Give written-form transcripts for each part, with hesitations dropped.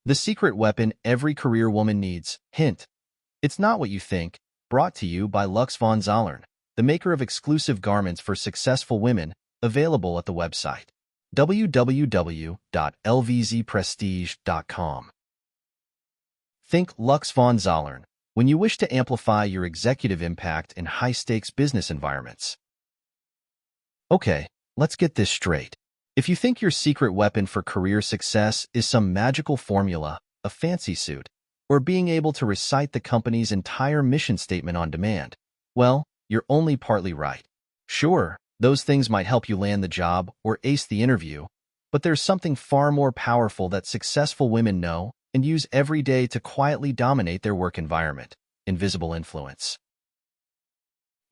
The secret weapon every career woman needs. Hint: it's not what you think. Brought to you by Lux von Zollern, the maker of exclusive garments for successful women, available at the website www.lvzprestige.com. Think Lux von Zollern when you wish to amplify your executive impact in high-stakes business environments. Okay, let's get this straight. If you think your secret weapon for career success is some magical formula, a fancy suit, or being able to recite the company's entire mission statement on demand, well, you're only partly right. Sure, those things might help you land the job or ace the interview, but there's something far more powerful that successful women know and use every day to quietly dominate their work environment: invisible influence.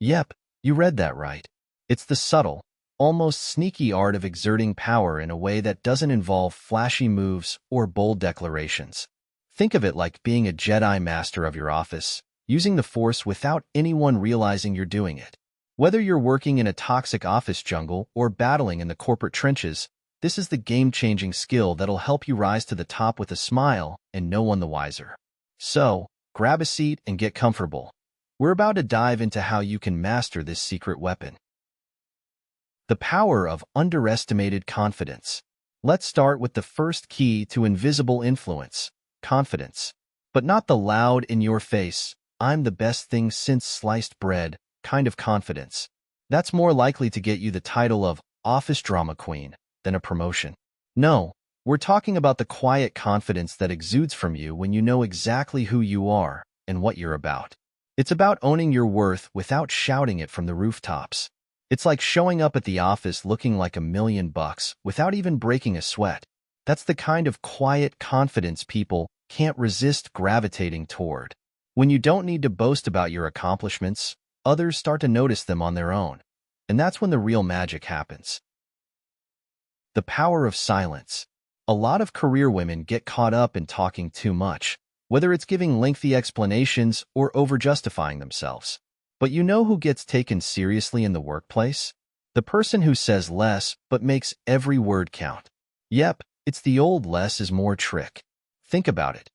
Yep, you read that right. It's the subtle, almost sneaky art of exerting power in a way that doesn't involve flashy moves or bold declarations. Think of it like being a Jedi Master of your office, using the Force without anyone realizing you're doing it. Whether you're working in a toxic office jungle or battling in the corporate trenches, this is the game-changing skill that'll help you rise to the top with a smile and no one the wiser. So, grab a seat and get comfortable. We're about to dive into how you can master this secret weapon. The power of underestimated confidence. Let's start with the first key to invisible influence: confidence. But not the loud, in-your-face, "I'm the best thing since sliced bread" kind of confidence. That's more likely to get you the title of office drama queen than a promotion. No, we're talking about the quiet confidence that exudes from you when you know exactly who you are and what you're about. It's about owning your worth without shouting it from the rooftops. It's like showing up at the office looking like $1,000,000 without even breaking a sweat. That's the kind of quiet confidence people can't resist gravitating toward. When you don't need to boast about your accomplishments, others start to notice them on their own. And that's when the real magic happens. The power of silence. A lot of career women get caught up in talking too much, whether it's giving lengthy explanations or over-justifying themselves. But you know who gets taken seriously in the workplace? The person who says less but makes every word count. Yep, it's the old less is more trick. Think about it.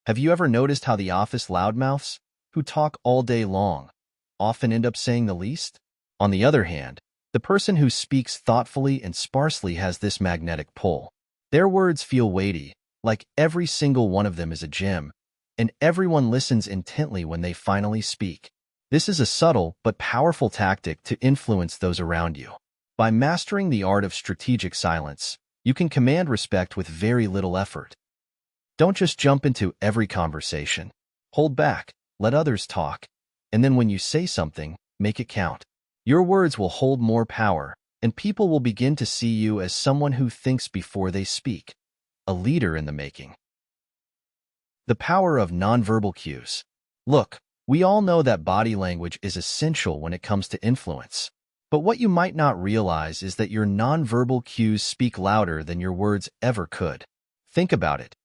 Have you ever noticed how the office loudmouths, who talk all day long, often end up saying the least? On the other hand, the person who speaks thoughtfully and sparsely has this magnetic pull. Their words feel weighty, like every single one of them is a gem, and everyone listens intently when they finally speak. This is a subtle but powerful tactic to influence those around you. By mastering the art of strategic silence, you can command respect with very little effort. Don't just jump into every conversation. Hold back, let others talk, and then when you say something, make it count. Your words will hold more power, and people will begin to see you as someone who thinks before they speak, a leader in the making. The power of nonverbal cues. Look, we all know that body language is essential when it comes to influence. But what you might not realize is that your nonverbal cues speak louder than your words ever could. Think about it.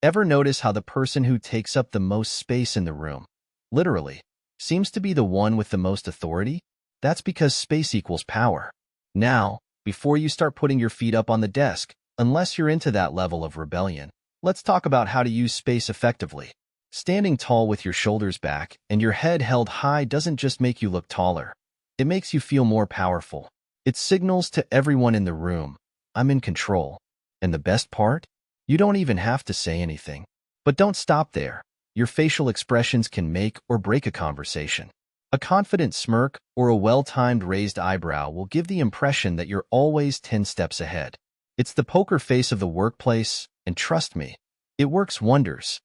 Ever notice how the person who takes up the most space in the room, literally, seems to be the one with the most authority? That's because space equals power. Now, before you start putting your feet up on the desk, unless you're into that level of rebellion, let's talk about how to use space effectively. Standing tall with your shoulders back and your head held high doesn't just make you look taller. It makes you feel more powerful. It signals to everyone in the room, "I'm in control." And the best part? You don't even have to say anything. But don't stop there. Your facial expressions can make or break a conversation. A confident smirk or a well-timed raised eyebrow will give the impression that you're always 10 steps ahead. It's the poker face of the workplace, and trust me, it works wonders.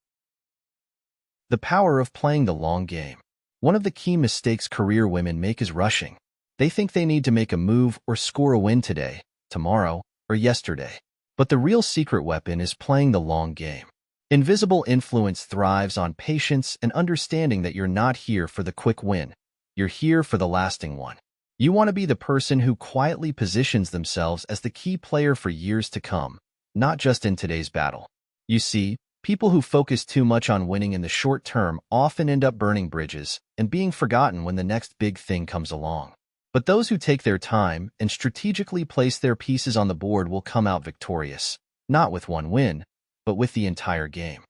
The power of playing the long game. One of the key mistakes career women make is rushing. They think they need to make a move or score a win today, tomorrow, or yesterday. But the real secret weapon is playing the long game. Invisible influence thrives on patience and understanding that you're not here for the quick win. You're here for the lasting one. You want to be the person who quietly positions themselves as the key player for years to come, not just in today's battle. You see, people who focus too much on winning in the short term often end up burning bridges and being forgotten when the next big thing comes along. But those who take their time and strategically place their pieces on the board will come out victorious, not with one win, but with the entire game.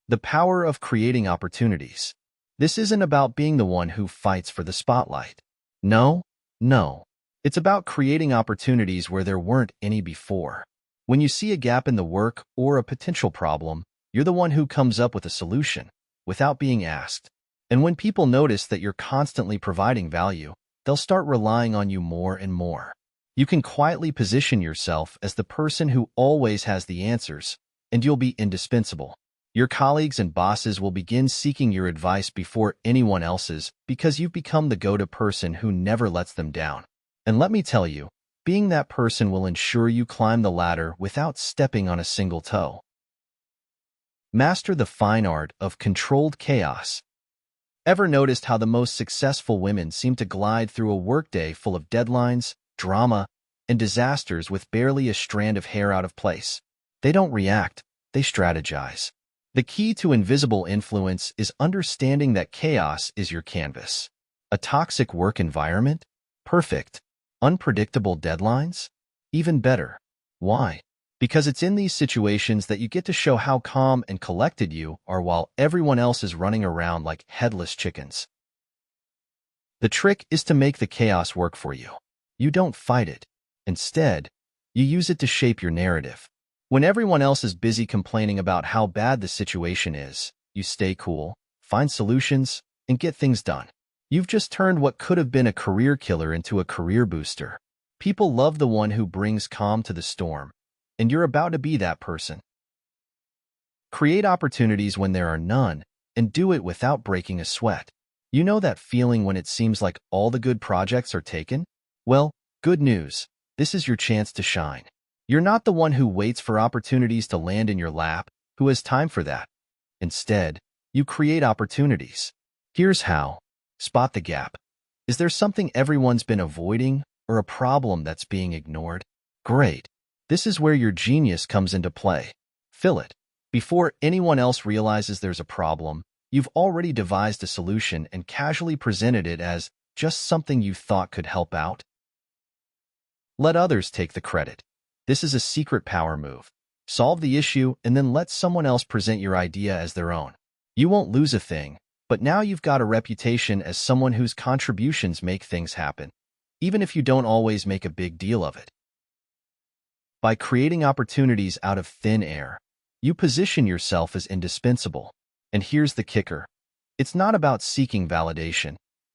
The power of creating opportunities. This isn't about being the one who fights for the spotlight. No. It's about creating opportunities where there weren't any before. When you see a gap in the work or a potential problem, you're the one who comes up with a solution without being asked. And when people notice that you're constantly providing value, they'll start relying on you more and more. You can quietly position yourself as the person who always has the answers, and you'll be indispensable. Your colleagues and bosses will begin seeking your advice before anyone else's because you've become the go-to person who never lets them down. And let me tell you, being that person will ensure you climb the ladder without stepping on a single toe. Master the fine art of controlled chaos. Ever noticed how the most successful women seem to glide through a workday full of deadlines, drama, and disasters with barely a strand of hair out of place? They don't react, they strategize. The key to invisible influence is understanding that chaos is your canvas. A toxic work environment? Perfect. Unpredictable deadlines? Even better. Why? Because it's in these situations that you get to show how calm and collected you are while everyone else is running around like headless chickens. The trick is to make the chaos work for you. You don't fight it. Instead, you use it to shape your narrative. When everyone else is busy complaining about how bad the situation is, you stay cool, find solutions, and get things done. You've just turned what could have been a career killer into a career booster. People love the one who brings calm to the storm, and you're about to be that person. Create opportunities when there are none, and do it without breaking a sweat. You know that feeling when it seems like all the good projects are taken? Well, good news. This is your chance to shine. You're not the one who waits for opportunities to land in your lap, who has time for that. Instead, you create opportunities. Here's how. Spot the gap. Is there something everyone's been avoiding, or a problem that's being ignored? Great. This is where your genius comes into play. Fill it. Before anyone else realizes there's a problem, you've already devised a solution and casually presented it as just something you thought could help out. Let others take the credit. This is a secret power move. Solve the issue and then let someone else present your idea as their own. You won't lose a thing, but now you've got a reputation as someone whose contributions make things happen, even if you don't always make a big deal of it. By creating opportunities out of thin air, you position yourself as indispensable. And here's the kicker. It's not about seeking validation.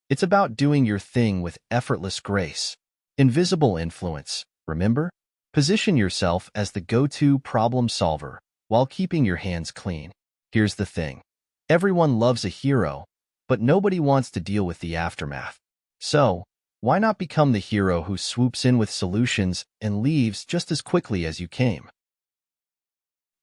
It's about doing your thing with effortless grace. Invisible influence, remember? Position yourself as the go-to problem solver while keeping your hands clean. Here's the thing. Everyone loves a hero, but nobody wants to deal with the aftermath. So, why not become the hero who swoops in with solutions and leaves just as quickly as you came?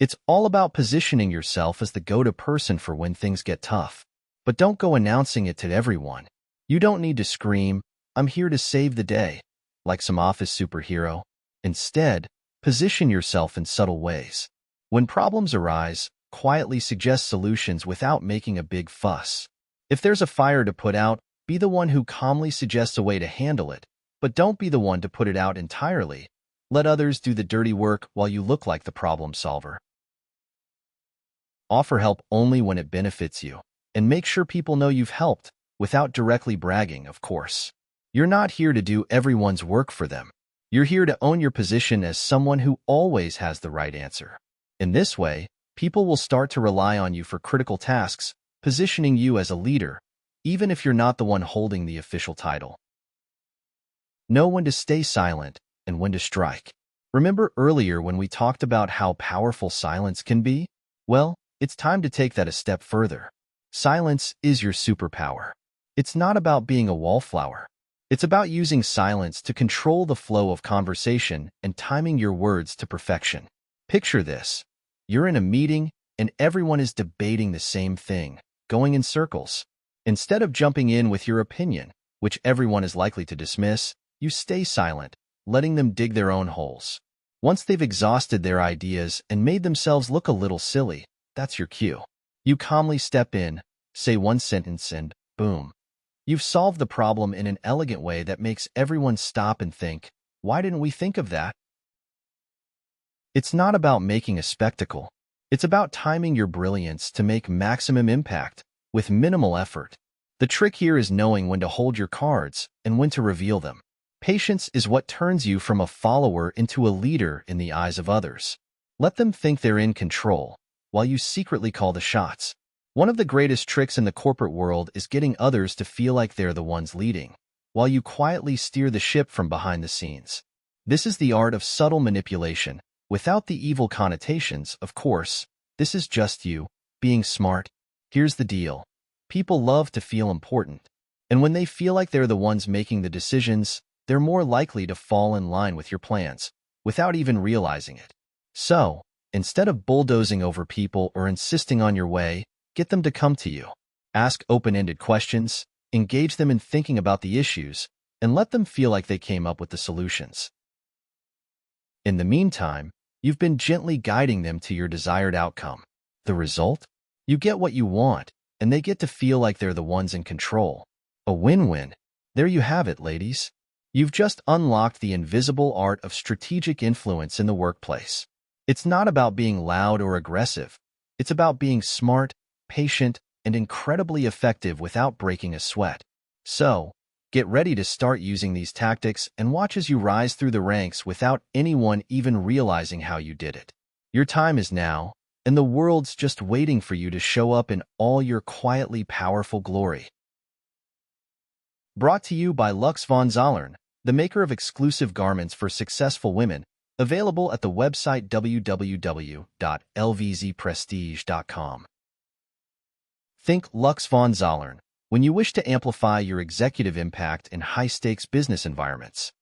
It's all about positioning yourself as the go-to person for when things get tough. But don't go announcing it to everyone. You don't need to scream, "I'm here to save the day," like some office superhero. Instead, position yourself in subtle ways. When problems arise, quietly suggest solutions without making a big fuss. If there's a fire to put out, be the one who calmly suggests a way to handle it, but don't be the one to put it out entirely. Let others do the dirty work while you look like the problem solver. Offer help only when it benefits you, and make sure people know you've helped, without directly bragging, of course. You're not here to do everyone's work for them. You're here to own your position as someone who always has the right answer. In this way, people will start to rely on you for critical tasks, positioning you as a leader, even if you're not the one holding the official title. Know when to stay silent and when to strike. Remember earlier when we talked about how powerful silence can be? Well, it's time to take that a step further. Silence is your superpower. It's not about being a wallflower. It's about using silence to control the flow of conversation and timing your words to perfection. Picture this. You're in a meeting and everyone is debating the same thing, going in circles. Instead of jumping in with your opinion, which everyone is likely to dismiss, you stay silent, letting them dig their own holes. Once they've exhausted their ideas and made themselves look a little silly, that's your cue. You calmly step in, say one sentence, and boom. You've solved the problem in an elegant way that makes everyone stop and think, "Why didn't we think of that?" It's not about making a spectacle. It's about timing your brilliance to make maximum impact with minimal effort. The trick here is knowing when to hold your cards and when to reveal them. Patience is what turns you from a follower into a leader in the eyes of others. Let them think they're in control, while you secretly call the shots. One of the greatest tricks in the corporate world is getting others to feel like they're the ones leading, while you quietly steer the ship from behind the scenes. This is the art of subtle manipulation, without the evil connotations, of course. This is just you, being smart. Here's the deal. People love to feel important, and when they feel like they're the ones making the decisions, they're more likely to fall in line with your plans, without even realizing it. So, instead of bulldozing over people or insisting on your way, get them to come to you. Ask open-ended questions, engage them in thinking about the issues, and let them feel like they came up with the solutions. In the meantime, you've been gently guiding them to your desired outcome. The result? You get what you want, and they get to feel like they're the ones in control. A win-win. There you have it, ladies. You've just unlocked the invisible art of strategic influence in the workplace. It's not about being loud or aggressive. It's about being smart, patient, and incredibly effective without breaking a sweat. So, get ready to start using these tactics and watch as you rise through the ranks without anyone even realizing how you did it. Your time is now, and the world's just waiting for you to show up in all your quietly powerful glory. Brought to you by Lux von Zollern, the maker of exclusive garments for successful women, available at the website www.lvzprestige.com. Think Lux von Zollern when you wish to amplify your executive impact in high-stakes business environments.